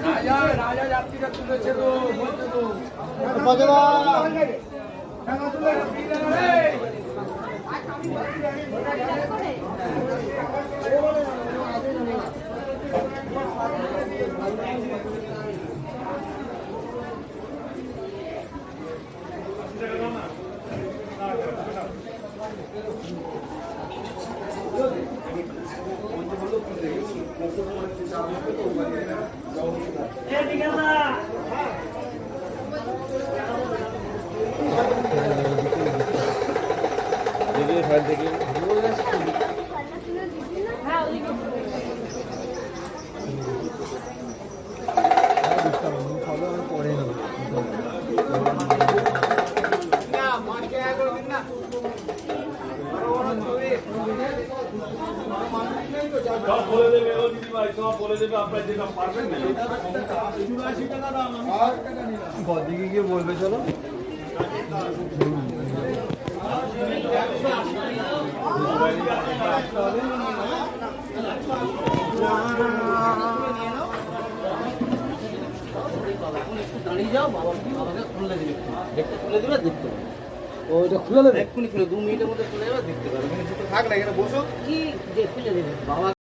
রাজা রাজা যাত্রীরা তুলেছে তো বলছে তো বলে দেবে ও দিদি ভাই সব বলে দেবে আপনারা যেটা পারবেন না 84 টাকা দাম আর দিকে গিয়ে বলবে চলো দাঁড়িয়ে যাও বাবাকে খুলে দেবে দেখতে খুলে দেবে দেখতে পাবে ওইটা খুলে দেবে এক্ষুনি খুলে 2 মিনিটের মধ্যে চলে যাবে দেখতে পাবে থাক না এখানে বসো কি যে খুলে দেবে বাবা